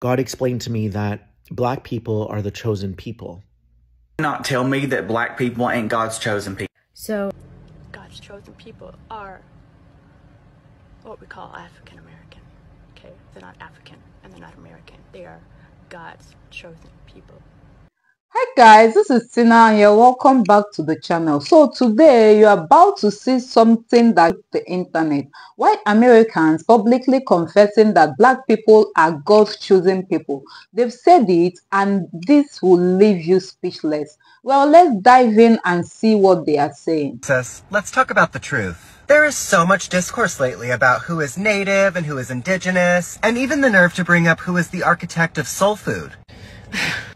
God explained to me that black people are the chosen people. Not tell me that black people ain't God's chosen people. So, God's chosen people are what we call African American. Okay, they're not African and they're not American. They are God's chosen people. Hi guys, this is Tina here. Welcome back to the channel. So today you're about to see something that the internet. White Americans publicly confessing that black people are God's chosen people. They've said it and this will leave you speechless. Well, let's dive in and see what they are saying. Let's talk about the truth. There is so much discourse lately about who is native and who is indigenous, and even the nerve to bring up who is the architect of soul food.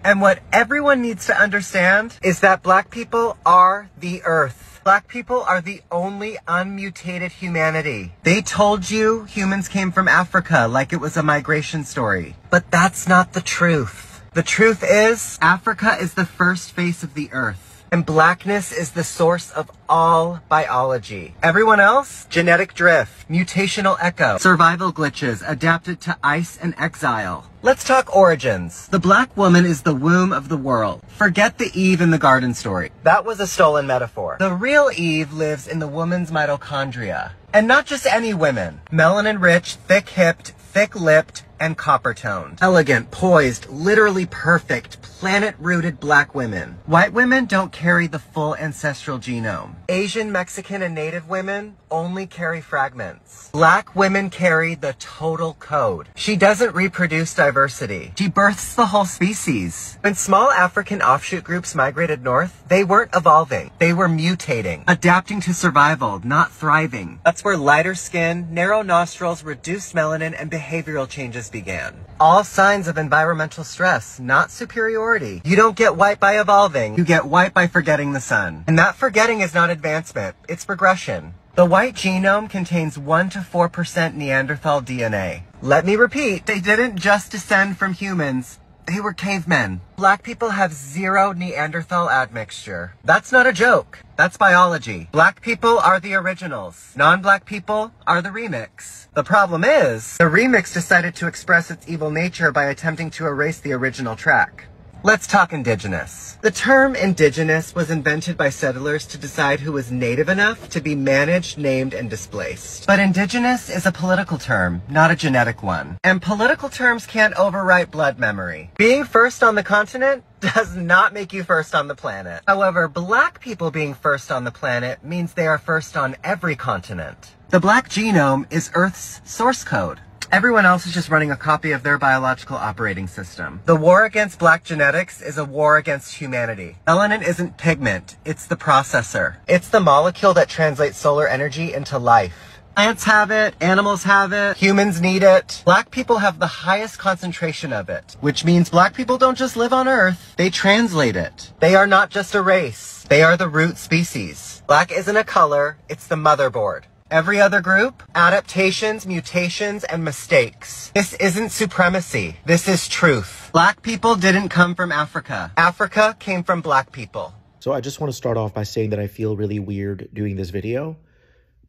And what everyone needs to understand is that black people are the earth. Black people are the only unmutated humanity. They told you humans came from Africa like it was a migration story. But that's not the truth. The truth is, Africa is the first face of the earth. And blackness is the source of all biology. Everyone else? Genetic drift, mutational echo, survival glitches adapted to ice and exile. Let's talk origins. The black woman is the womb of the world. Forget the Eve in the garden story. That was a stolen metaphor. The real Eve lives in the woman's mitochondria. And not just any women. Melanin-rich, thick-hipped, thick-lipped, and copper-toned. Elegant, poised, literally perfect, planet-rooted black women. White women don't carry the full ancestral genome. Asian, Mexican, and Native women only carry fragments. Black women carry the total code. She doesn't reproduce diversity. She births the whole species. When small African offshoot groups migrated north, they weren't evolving. They were mutating, adapting to survival, not thriving. That's where lighter skin, narrow nostrils, reduced melanin, and behavioral changes began. All signs of environmental stress, not superiority. You don't get white by evolving. You get white by forgetting the sun. And that forgetting is not advancement. It's progression. The white genome contains 1 to 4% Neanderthal DNA. Let me repeat, they didn't just descend from humans. They were cavemen. Black people have 0 Neanderthal admixture. That's not a joke. That's biology. Black people are the originals. Non-black people are the remix. The problem is, the remix decided to express its evil nature by attempting to erase the original track. Let's talk indigenous. The term indigenous was invented by settlers to decide who was native enough to be managed, named, and displaced. But indigenous is a political term, not a genetic one. And political terms can't overwrite blood memory. Being first on the continent does not make you first on the planet. However, black people being first on the planet means they are first on every continent. The black genome is Earth's source code. Everyone else is just running a copy of their biological operating system. The war against black genetics is a war against humanity. Melanin isn't pigment, it's the processor. It's the molecule that translates solar energy into life. Plants have it, animals have it, humans need it. Black people have the highest concentration of it, which means black people don't just live on Earth, they translate it. They are not just a race, they are the root species. Black isn't a color, it's the motherboard. Every other group, adaptations, mutations, and mistakes. This isn't supremacy. This is truth. Black people didn't come from Africa. Africa came from black people. So I just want to start off by saying that I feel really weird doing this video,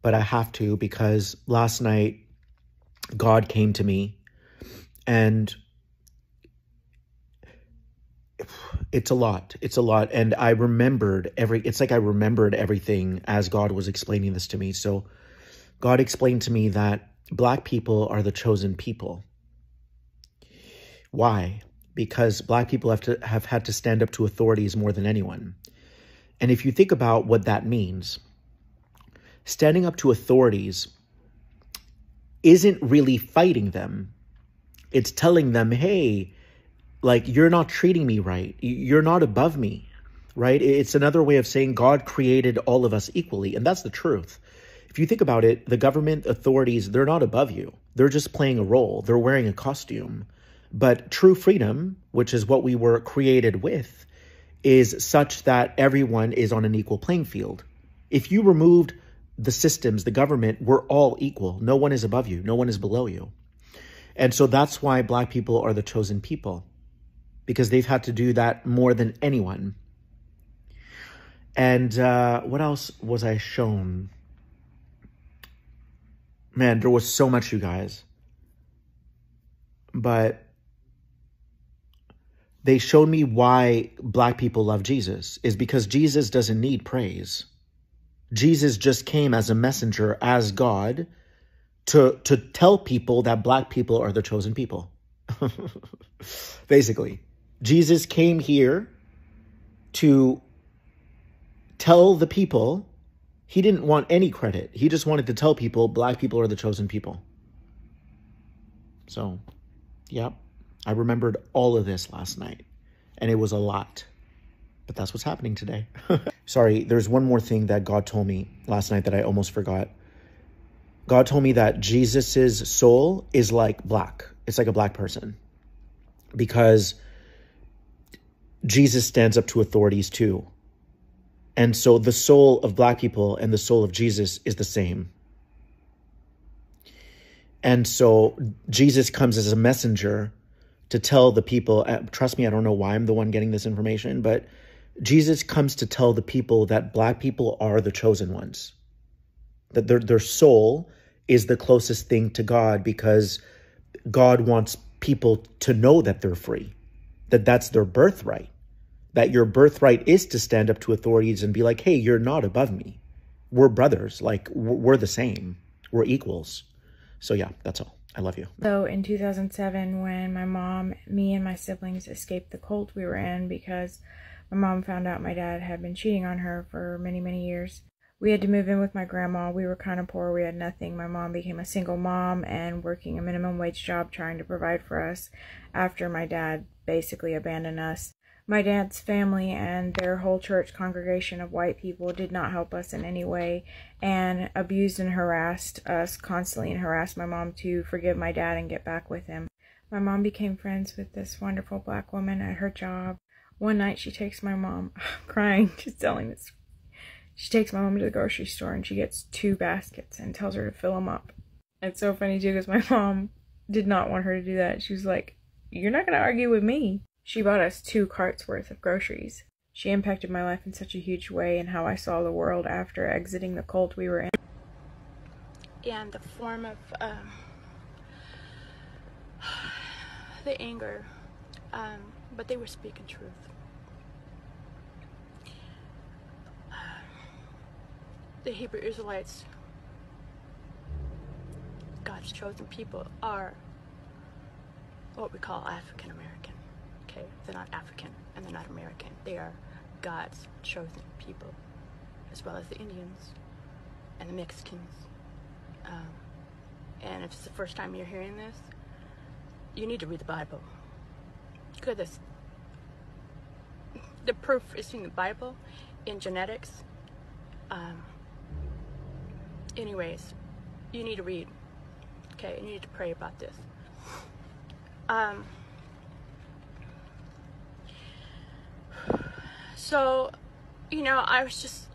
but I have to because last night God came to me and it's a lot. It's a lot. And I remembered it's like I remembered everything as God was explaining this to me. So God explained to me that black people are the chosen people. Why? Because black people have had to stand up to authorities more than anyone. And if you think about what that means, standing up to authorities isn't really fighting them. It's telling them, hey, like, you're not treating me right. You're not above me, right? It's another way of saying God created all of us equally. And that's the truth. If you think about it, the government authorities, they're not above you. They're just playing a role. They're wearing a costume. But true freedom, which is what we were created with, is such that everyone is on an equal playing field. If you removed the systems, the government, we're all equal. No one is above you. No one is below you. And so that's why black people are the chosen people, because they've had to do that more than anyone. And what else was I shown? Man, there was so much, you guys. But they showed me why black people love Jesus is because Jesus doesn't need praise. Jesus just came as a messenger, as God, to tell people that black people are the chosen people. Basically, Jesus came here to tell the people. He didn't want any credit. He just wanted to tell people black people are the chosen people. So, yeah, I remembered all of this last night, and it was a lot. But that's what's happening today. Sorry, there's one more thing that God told me last night that I almost forgot. God told me that Jesus's soul is like black. It's like a black person. Because Jesus stands up to authorities too. And so the soul of black people and the soul of Jesus is the same. And so Jesus comes as a messenger to tell the people, trust me, I don't know why I'm the one getting this information, but Jesus comes to tell the people that black people are the chosen ones. That their soul is the closest thing to God because God wants people to know that they're free, that that's their birthright, that your birthright is to stand up to authorities and be like, hey, you're not above me. We're brothers. Like, we're the same. We're equals. So yeah, that's all. I love you. So in 2007, when my mom, me and my siblings escaped the cult we were in because my mom found out my dad had been cheating on her for many, many years. We had to move in with my grandma. We were kind of poor. We had nothing. My mom became a single mom and working a minimum wage job trying to provide for us after my dad basically abandoned us. My dad's family and their whole church congregation of white people did not help us in any way and abused and harassed us constantly and harassed my mom to forgive my dad and get back with him. My mom became friends with this wonderful black woman at her job. One night she takes my mom, I'm crying, just telling this. She takes my mom to the grocery store and she gets 2 baskets and tells her to fill them up. It's so funny too because my mom did not want her to do that. She was like, you're not going to argue with me. She bought us 2 carts worth of groceries. She impacted my life in such a huge way and how I saw the world after exiting the cult we were in. And the form of the anger, but they were speaking truth. The Hebrew Israelites, God's chosen people, are what we call African American. Okay, they're not African and they're not American. They are God's chosen people, as well as the Indians and the Mexicans. And if it's the first time you're hearing this, you need to read the Bible. Because the proof is in the Bible, in genetics. Anyways, you need to read. Okay, you need to pray about this. So, you know, I was just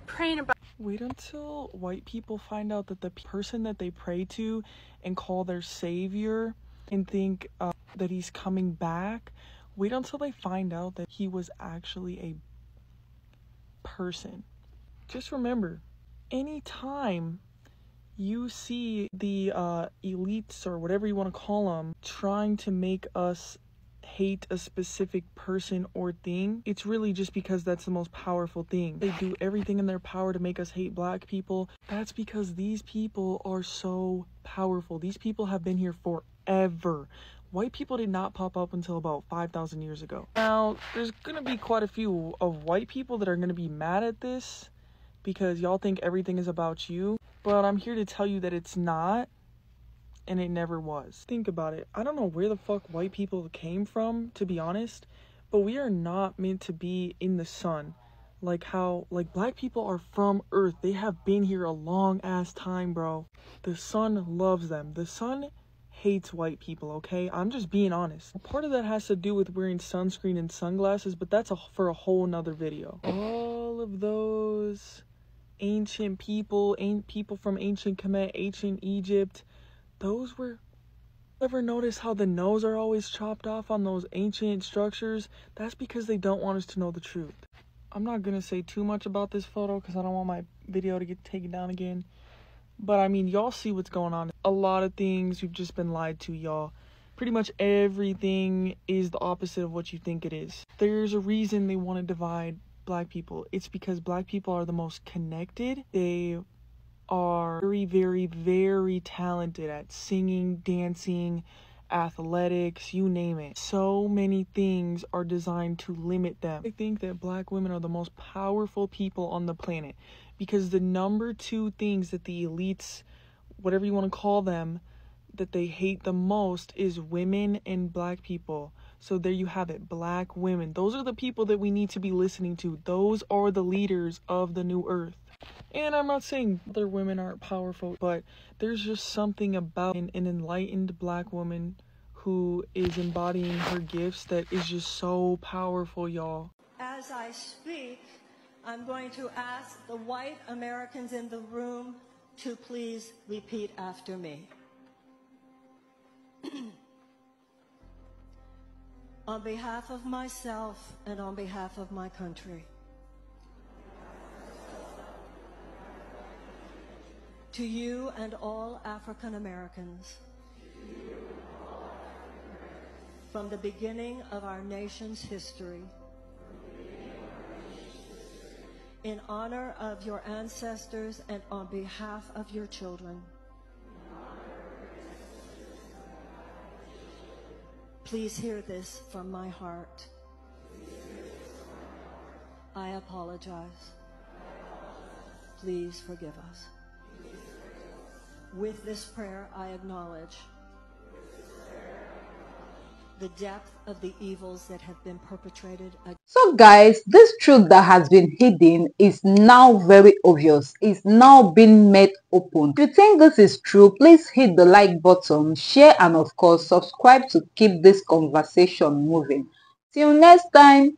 praying about. Wait until white people find out that the person that they pray to and call their savior and think that he's coming back. Wait until they find out that he was actually a person. Just remember, anytime you see the elites or whatever you want to call them trying to make us hate a specific person or thing, it's really just because that's the most powerful thing. They do everything in their power to make us hate black people. That's because these people are so powerful. These people have been here forever. White people did not pop up until about 5,000 years ago. Now, there's gonna be quite a few of white people that are gonna be mad at this because y'all think everything is about you, but I'm here to tell you that it's not. And it never was. Think about it. I don't know where the fuck white people came from, to be honest, but we are not meant to be in the sun. Like how, black people are from Earth. They have been here a long ass time, bro. The sun loves them. The sun hates white people, okay? I'm just being honest. Part of that has to do with wearing sunscreen and sunglasses, but that's for a whole nother video. All of those ancient people from ancient Kemet, ancient Egypt, those were... Ever notice how the nose are always chopped off on those ancient structures? That's because they don't want us to know the truth. I'm not gonna say too much about this photo because I don't want my video to get taken down again. But I mean, y'all see what's going on. A lot of things, you've just been lied to, y'all. pretty much everything is the opposite of what you think it is. There's a reason they want to divide black people. It's because black people are the most connected. They are very, very, very talented at singing, dancing, athletics, you name it. So many things are designed to limit them. I think that black women are the most powerful people on the planet because the number 2 things that the elites, whatever you want to call them, that they hate the most is women and black people. So there you have it, black women. Those are the people that we need to be listening to. Those are the leaders of the new earth. And I'm not saying other women aren't powerful, but there's just something about an enlightened black woman who is embodying her gifts that is just so powerful, y'all. As I speak, I'm going to ask the white Americans in the room to please repeat after me. On behalf of myself and on behalf of my country, to you and all African Americans, from the beginning of our nation's history, in honor of your ancestors and on behalf of your children, please hear this from my heart. I apologize. Please forgive us. With this prayer, I acknowledge the depth of the evils that have been perpetrated. So guys, this truth that has been hidden is now very obvious. It's now been made open. If you think this is true, please hit the like button, share, and of course subscribe to keep this conversation moving. Till next time.